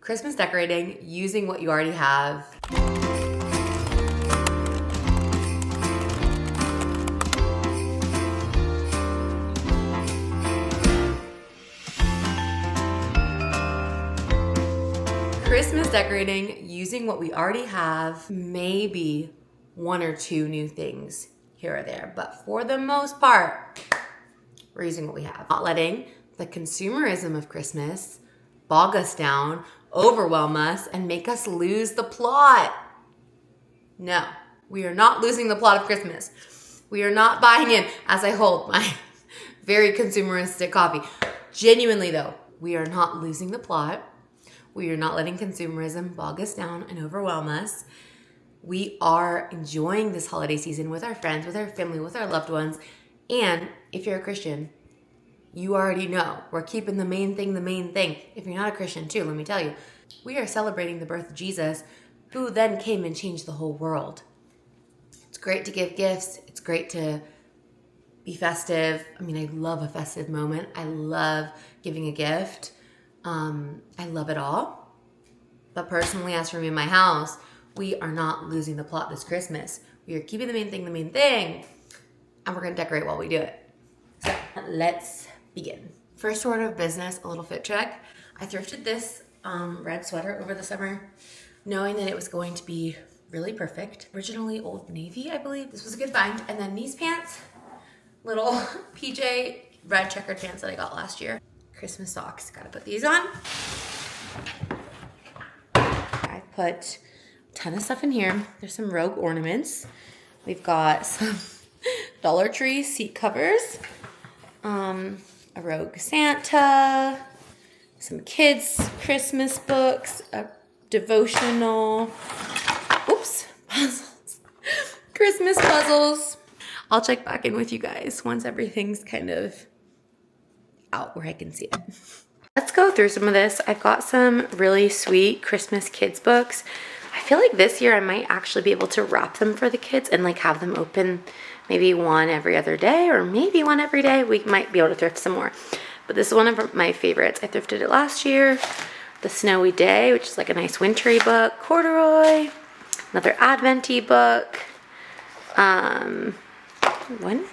Christmas decorating using what you already have. Christmas decorating using what we already have, maybe one or two new things here or there, but for the most part, we're using what we have. Not letting the consumerism of Christmas bog us down, overwhelm us, and make us lose the plot. No, we are not losing the plot of Christmas. We are not buying in as I hold my very consumeristic coffee. Genuinely though, we are not losing the plot. We are not letting consumerism bog us down and overwhelm us. We are enjoying this holiday season with our friends, with our family, with our loved ones. And if you're a Christian, you already know we're keeping the main thing the main thing. If you're not a Christian too, let me tell you, we are celebrating the birth of Jesus, who then came and changed the whole world. It's great to give gifts. It's great to be festive. I mean, I love a festive moment. I love giving a gift. I love it all. But personally, as for me and my house, we are not losing the plot this Christmas. We are keeping the main thing, and we're going to decorate while we do it. So let's begin. First order of business, a little fit check. I thrifted this red sweater over the summer, knowing that it was going to be really perfect. Originally Old Navy, I believe. This was a good find. And then these pants, little PJ red checkered pants that I got last year. Christmas socks, gotta put these on. I put a ton of stuff in here. There's some Rogue ornaments. We've got some Dollar Tree seat covers, a Rogue Santa, some kids' Christmas books, a devotional, puzzles, Christmas puzzles. I'll check back in with you guys once everything's kind of out where I can see it. Let's go through some of this. I've got some really sweet Christmas kids books. I feel like this year I might actually be able to wrap them for the kids and like have them open maybe one every other day or maybe one every day. We might be able to thrift some more. But this is one of my favorites. I thrifted it last year. The Snowy Day, which is like a nice wintry book. Corduroy. Another Advent-y book.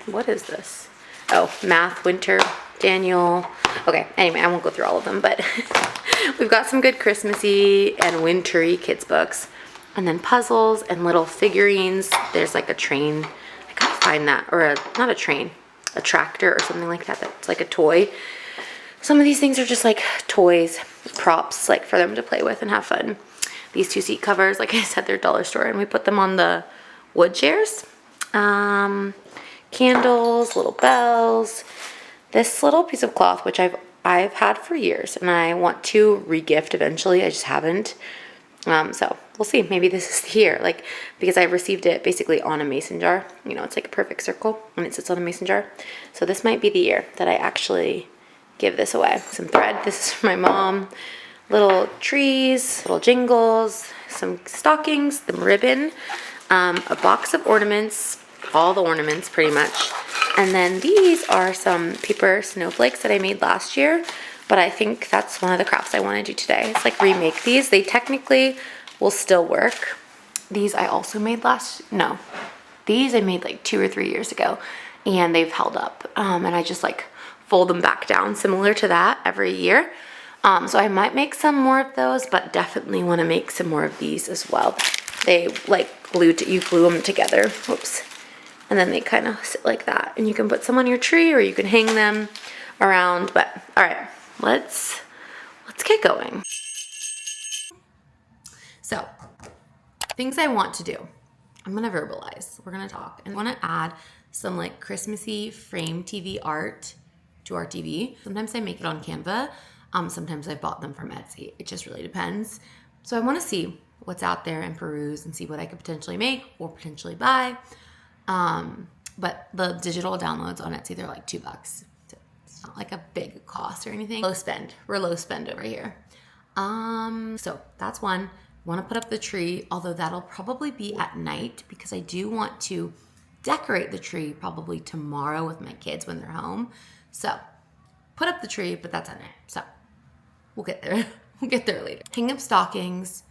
What is this? Oh, Math, Winter, Daniel. Okay, anyway, I won't go through all of them, but we've got some good Christmassy and wintry kids books. And then puzzles and little figurines. There's like a train. I gotta find that. Or not a train, a tractor or something like that. That's like a toy. Some of these things are just like toys, props, like for them to play with and have fun. These two seat covers, like I said, they're dollar store, and we put them on the wood chairs. Candles, little bells. This little piece of cloth, which I've had for years, and I want to regift eventually. I just haven't. So we'll see. Maybe this is the year, like, because I received it basically on a mason jar. You know, it's like a perfect circle when it sits on a mason jar. So this might be the year that I actually give this away. Some thread. This is for my mom. Little trees, little jingles, some stockings, some ribbon, a box of ornaments, all the ornaments pretty much. And then these are some paper snowflakes that I made last year, but I think that's one of the crafts I want to do today. It's like remake these. They technically will still work. These I also made these I made like 2 or 3 years ago, and they've held up. And I just like fold them back down similar to that every year. So I might make some more of those, but definitely want to make some more of these as well. They like you glue them together. Whoops. And then they kind of sit like that. And you can put some on your tree or you can hang them around. But all right, let's get going. So, things I want to do. I'm gonna verbalize. We're gonna talk. And I wanna add some like Christmassy frame TV art to our TV. Sometimes I make it on Canva. Sometimes I bought them from Etsy. It just really depends. So I wanna see what's out there and peruse and see what I could potentially make or potentially buy. But the digital downloads on Etsy, they're like $2. So it's not like a big cost or anything. Low spend. We're low spend over here. So that's one. Want to put up the tree, although that'll probably be at night because I do want to decorate the tree probably tomorrow with my kids when they're home. So put up the tree, but that's at night. So we'll get there. We'll get there later. Hang up stockings,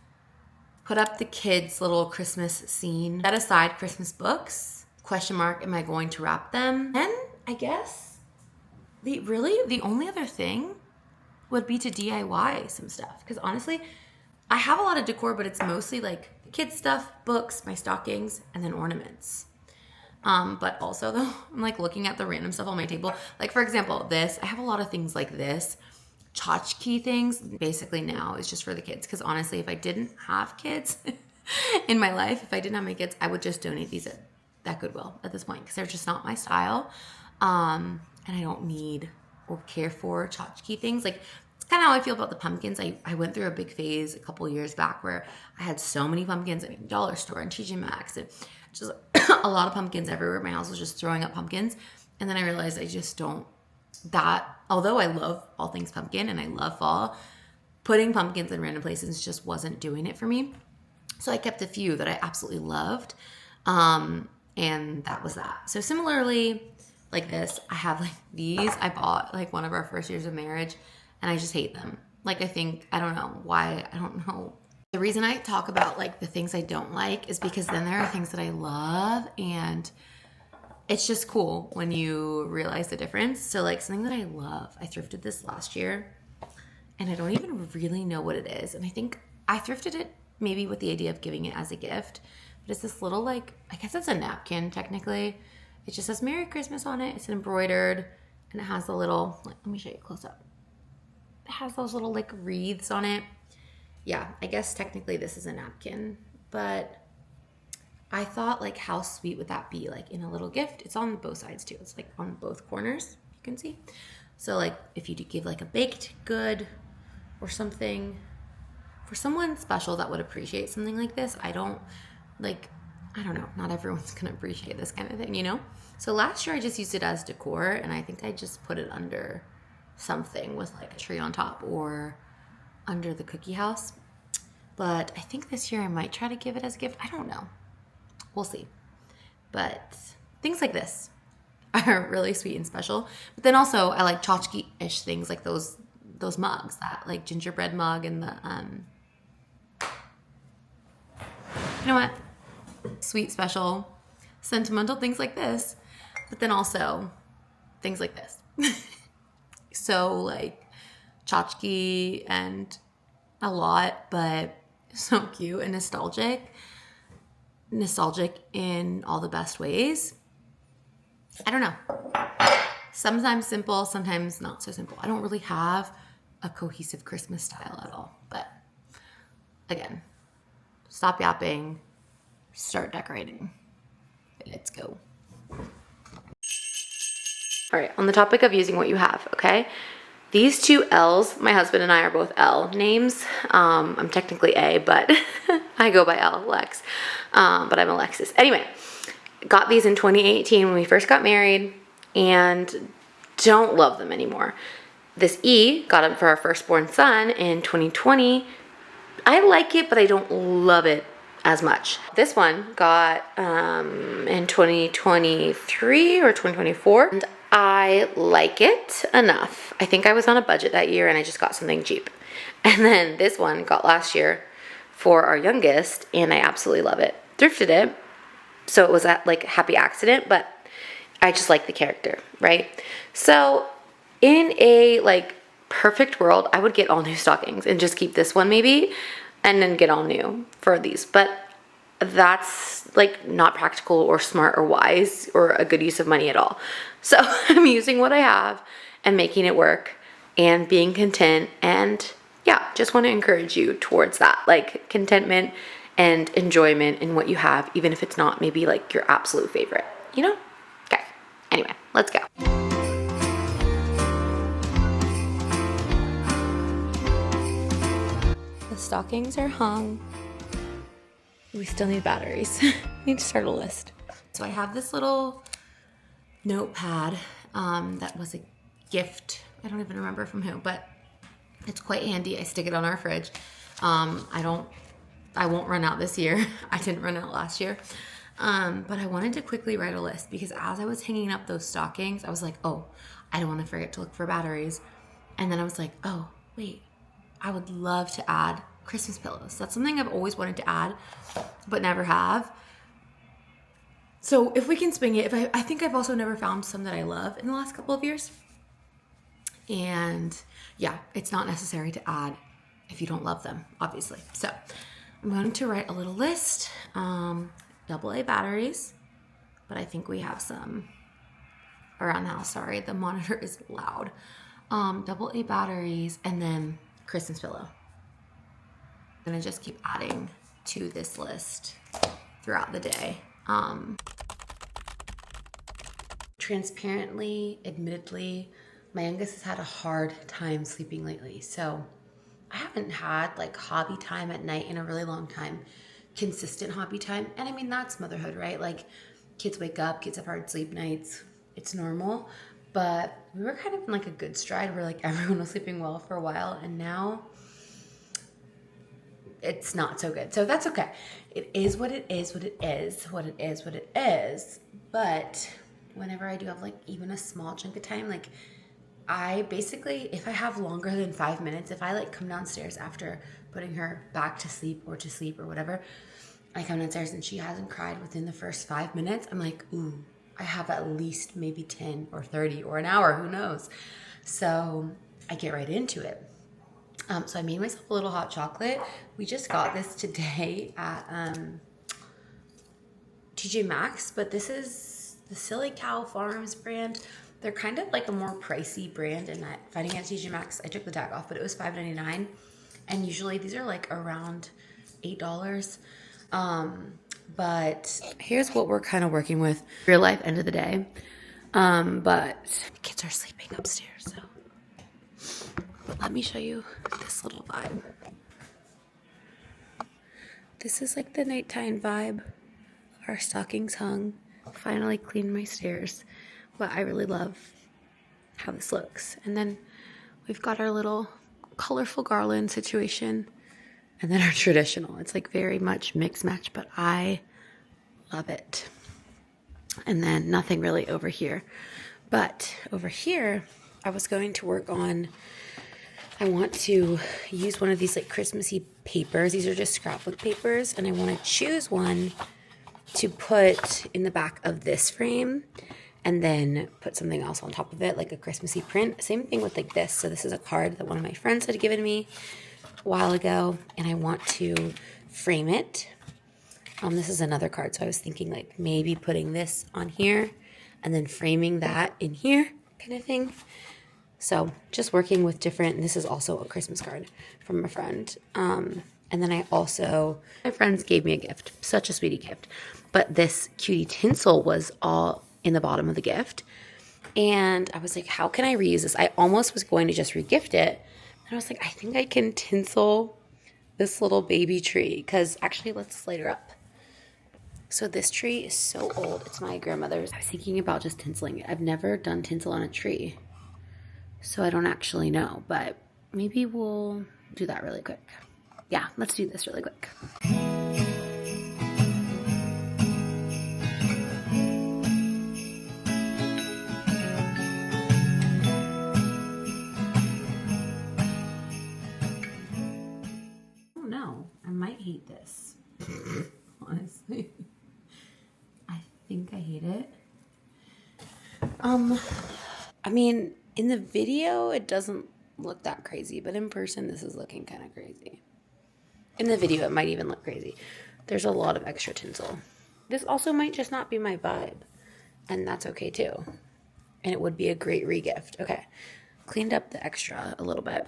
put up the kids' little Christmas scene. Set aside Christmas books. Question mark, am I going to wrap them? And I guess the only other thing would be to DIY some stuff. Because honestly, I have a lot of decor, but it's mostly like kids stuff, books, my stockings, and then ornaments. But also though, I'm like looking at the random stuff on my table. Like for example, this, I have a lot of things like this. Tchotchke things, basically now is just for the kids. Because honestly, if I didn't have kids in my life, if I didn't have my kids, I would just donate these at Goodwill at this point. Because they're just not my style. And I don't need or care for tchotchke things. Like it's kind of how I feel about the pumpkins. I went through a big phase a couple years back where I had so many pumpkins. I mean, dollar store and TJ Maxx and just a lot of pumpkins everywhere. My house was just throwing up pumpkins. And then I realized I just don't, although I love all things pumpkin and I love fall, putting pumpkins in random places just wasn't doing it for me. So I kept a few that I absolutely loved. And that was that. So similarly, like this, I have like these. I bought like one of our first years of marriage and I just hate them. Like I don't know why, I don't know. The reason I talk about like the things I don't like is because then there are things that I love and it's just cool when you realize the difference. So like something that I love, I thrifted this last year and I don't even really know what it is. And I think I thrifted it maybe with the idea of giving it as a gift, but it's this little like, I guess it's a napkin technically. It just says Merry Christmas on it. It's embroidered and it has a little, like, let me show you close up. It has those little like wreaths on it. Yeah, I guess technically this is a napkin, but I thought like how sweet would that be like in a little gift? It's on both sides too. It's like on both corners, you can see. So like if you give like a baked good or something for someone special that would appreciate something like this, I don't know, not everyone's gonna appreciate this kind of thing, you know? So last year I just used it as decor and I think I just put it under something with like a tree on top or under the cookie house. But I think this year I might try to give it as a gift. I don't know. We'll see. But things like this are really sweet and special. But then also I like tchotchke-ish things like those mugs, that like gingerbread mug and the you know what? Sweet, special, sentimental things like this. But then also things like this. So like tchotchke and a lot, but so cute and nostalgic in all the best ways. I don't know. Sometimes simple, sometimes not so simple. I don't really have a cohesive Christmas style at all. But again, stop yapping, start decorating. Let's go. All right, on the topic of using what you have, okay? These two L's, my husband and I are both L names. I'm technically A, but I go by L, Lex. But I'm Alexis. Anyway, got these in 2018 when we first got married and don't love them anymore. This E, got them for our firstborn son in 2020. I like it, but I don't love it as much. This one got in 2023 or 2024. And I like it enough. I think I was on a budget that year and I just got something cheap. And then this one got last year for our youngest and I absolutely love it. Thrifted it, so it was a like happy accident, but I just like the character, right? So in a like perfect world, I would get all new stockings and just keep this one maybe and then get all new for these. But that's like not practical or smart or wise or a good use of money at all. So I'm using what I have and making it work and being content. And yeah, just want to encourage you towards that, like contentment and enjoyment in what you have, even if it's not maybe like your absolute favorite, you know? Okay, anyway, let's go. The stockings are hung. We still need batteries. Need to start a list. So I have this little notepad that was a gift. I don't even remember from who, but it's quite handy. I stick it on our fridge. I won't run out this year. I didn't run out last year. But I wanted to quickly write a list because as I was hanging up those stockings, I was like, oh, I don't want to forget to look for batteries. And then I was like, oh, wait, I would love to add Christmas pillows. That's something I've always wanted to add, but never have. So if we can swing it, I think I've also never found some that I love in the last couple of years. And yeah, it's not necessary to add if you don't love them, obviously. So I'm going to write a little list. AA batteries, but I think we have some around the house. Sorry, the monitor is loud. AA batteries, and then Christmas pillow. I'm gonna just keep adding to this list throughout the day. Transparently, admittedly, my youngest has had a hard time sleeping lately. So I haven't had like hobby time at night in a really long time, consistent hobby time. And I mean, that's motherhood, right? Like kids wake up, kids have hard sleep nights. It's normal. But we were kind of in like a good stride where like everyone was sleeping well for a while. And now it's not so good. So that's okay. It is what it is, what it is, what it is, what it is. But whenever I do have like even a small chunk of time, like I basically, if I have longer than 5 minutes, if I like come downstairs after putting her back to sleep or whatever, I come downstairs and she hasn't cried within the first 5 minutes, I'm like, ooh, I have at least maybe 10 or 30 or an hour, who knows? So I get right into it. So I made myself a little hot chocolate. We just got this today at TJ Maxx, but this is the Silly Cow Farms brand. They're kind of like a more pricey brand, and finding it at TJ Maxx, I took the tag off, but it was $5.99, and usually these are like around $8. But here's what we're kind of working with, real life end of the day. But the kids are sleeping upstairs, so but let me show you this little vibe. This is like the nighttime vibe. Our stockings hung. Finally cleaned my stairs. But I really love how this looks. And then we've got our little colorful garland situation. And then our traditional. It's like very much mix match, but I love it. And then nothing really over here. But over here, I was going to work on, I want to use one of these like Christmassy papers. These are just scrapbook papers. And I want to choose one to put in the back of this frame and then put something else on top of it, like a Christmassy print. Same thing with like this. So this is a card that one of my friends had given me a while ago, and I want to frame it. This is another card, so I was thinking like maybe putting this on here and then framing that in here kind of thing. So just working with different, and this is also a Christmas card from a friend. And then I also, my friends gave me a gift, such a sweetie gift, but this cutie tinsel was all in the bottom of the gift. And I was like, how can I reuse this? I almost was going to just regift it. And I was like, I think I can tinsel this little baby tree, because actually, let's light her up. So this tree is so old. It's my grandmother's. I was thinking about just tinseling it. I've never done tinsel on a tree, so I don't actually know, but maybe we'll do that really quick. Yeah, let's do this really quick. I might hate this. Honestly. I think I hate it. I mean, in the video it doesn't look that crazy, but in person this is looking kind of crazy. In the video it might even look crazy. There's a lot of extra tinsel. This also might just not be my vibe, and that's okay too. And it would be a great regift. Okay, cleaned up the extra a little bit.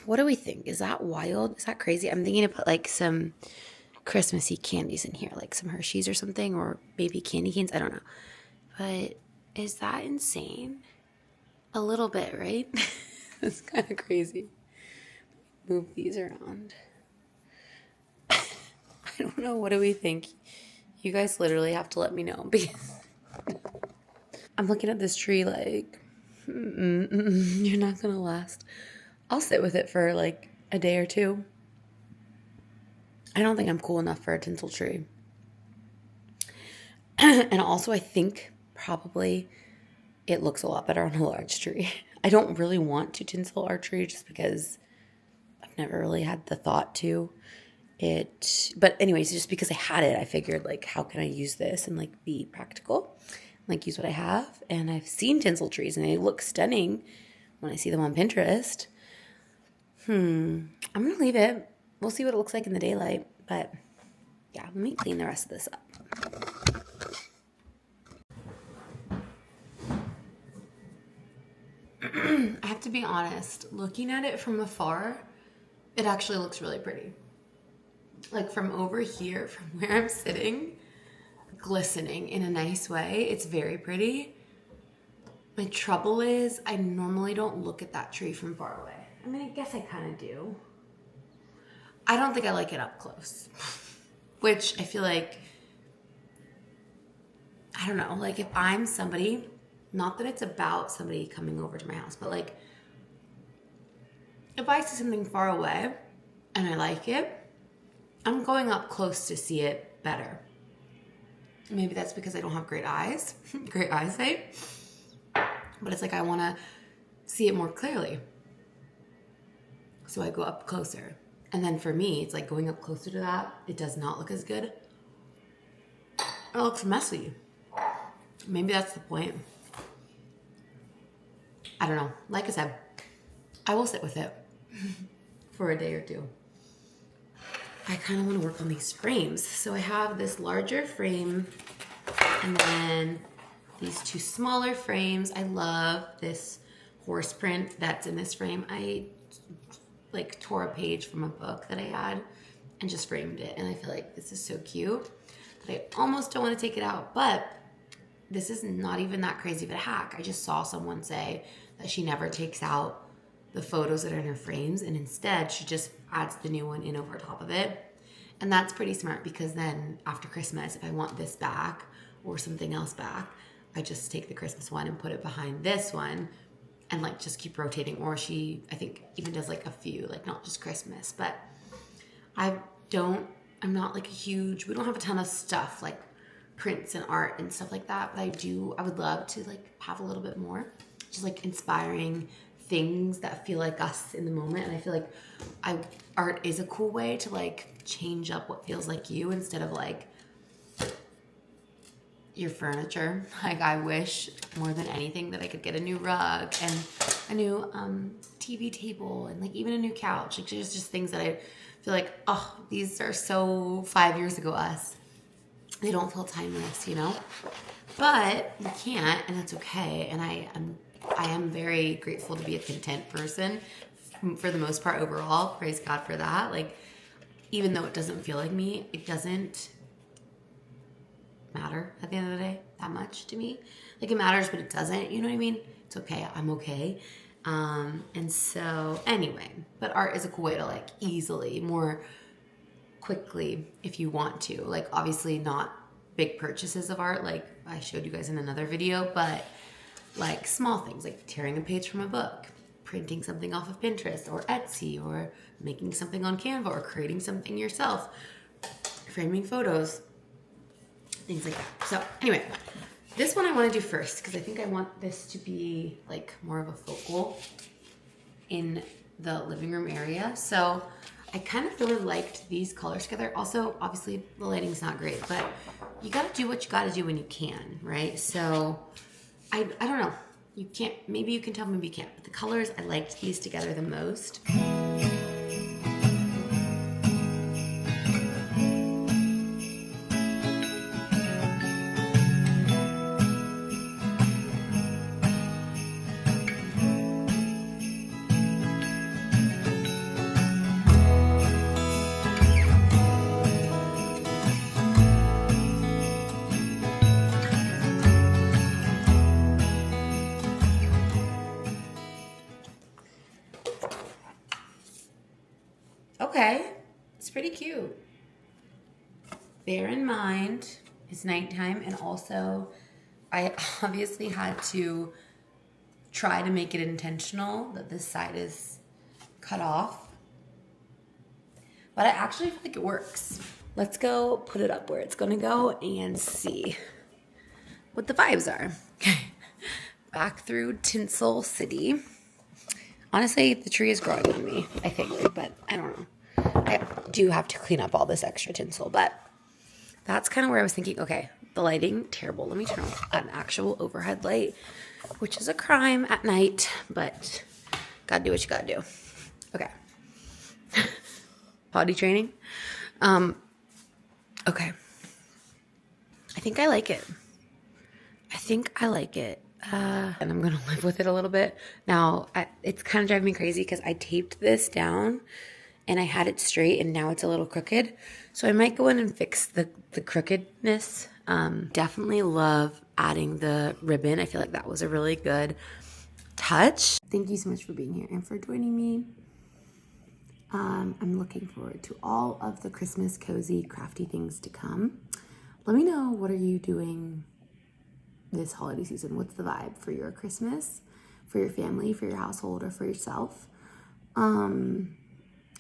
What do we think? Is that wild? Is that crazy? I'm thinking to put like some Christmassy candies in here, like some Hershey's or something, or maybe candy canes. I don't know. But is that insane? A little bit, right? That's kind of crazy. Move these around. I don't know. What do we think? You guys literally have to let me know, because I'm looking at this tree like, you're not going to last. I'll sit with it for like a day or two. I don't think I'm cool enough for a tinsel tree. And also I think probably it looks a lot better on a large tree. I don't really want to tinsel our tree just because never really had the thought to it. But anyways, just because I had it, I figured like, how can I use this and like be practical, like use what I have. And I've seen tinsel trees and they look stunning when I see them on Pinterest. I'm going to leave it. We'll see what it looks like in the daylight. But yeah, let me clean the rest of this up. I have to be honest, looking at it from afar, it actually looks really pretty. Like from over here, from where I'm sitting, glistening in a nice way. It's very pretty. My trouble is I normally don't look at that tree from far away. I mean, I guess I kind of do. I don't think I like it up close, which I feel like, I don't know, like if I'm somebody, not that it's about somebody coming over to my house, but like if I see something far away and I like it, I'm going up close to see it better. Maybe that's because I don't have great eyes, great eyesight, but it's like I want to see it more clearly. So I go up closer. And then for me, it's like going up closer to that, it does not look as good. It looks messy. Maybe that's the point. I don't know. Like I said, I will sit with it for a day or two. I kind of want to work on these frames. So I have this larger frame and then these two smaller frames. I love this horse print that's in this frame. I like tore a page from a book that I had and just framed it. And I feel like this is so cute that I almost don't want to take it out, but this is not even that crazy of a hack. I just saw someone say that she never takes out the photos that are in her frames and instead she just adds the new one in over top of it. And that's pretty smart because then after Christmas, if I want this back or something else back, I just take the Christmas one and put it behind this one and like just keep rotating. Or she, I think, even does like a few, like not just Christmas, but I'm not like a huge, we don't have a ton of stuff like prints and art and stuff like that, but I would love to like have a little bit more, just like inspiring things that feel like us in the moment. And I feel like art is a cool way to like change up what feels like you instead of like your furniture. Like I wish more than anything that I could get a new rug and a new TV table and like even a new couch. Like there's just things that I feel like, oh, these are so 5 years ago us. They don't feel timeless, you know? But you can't, and that's okay. And I am very grateful to be a content person for the most part overall. Praise God for that. Like, even though it doesn't feel like me, it doesn't matter at the end of the day that much to me. Like it matters, but it doesn't, you know what I mean? It's okay. I'm okay. And so anyway, but art is a cool way to like easily, more quickly if you want to, like obviously not big purchases of art like I showed you guys in another video, but like small things like tearing a page from a book, printing something off of Pinterest or Etsy, or making something on Canva, or creating something yourself, framing photos, things like that. So anyway, this one I want to do first because I think I want this to be like more of a focal in the living room area. So I kind of really liked these colors together. Also, obviously the lighting's not great, but you got to do what you got to do when you can, right? So I don't know. You can't, maybe you can tell, maybe you can't, but the colors, I liked these together the most. Okay, it's pretty cute. Bear in mind, it's nighttime, and also I obviously had to try to make it intentional that this side is cut off. But I actually feel like it works. Let's go put it up where it's gonna go and see what the vibes are. Okay, back through Tinsel City. Honestly, the tree is growing on me, I think, but I don't know. I do have to clean up all this extra tinsel, but that's kind of where I was thinking, okay, the lighting, terrible. Let me turn on an actual overhead light, which is a crime at night, but gotta do what you gotta do. Okay. Potty training. Okay. I think I like it. And I'm gonna live with it a little bit. Now, it's kind of driving me crazy because I taped this down and I had it straight and now it's a little crooked. So I might go in and fix the crookedness. Definitely love adding the ribbon. I feel like that was a really good touch. Thank you so much for being here and for joining me. I'm looking forward to all of the Christmas cozy crafty things to come. Let me know, what are you doing this holiday season? What's the vibe for your Christmas, for your family, for your household, or for yourself? I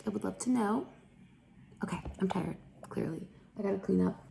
would love to know. Okay, I'm tired, clearly. I gotta clean up.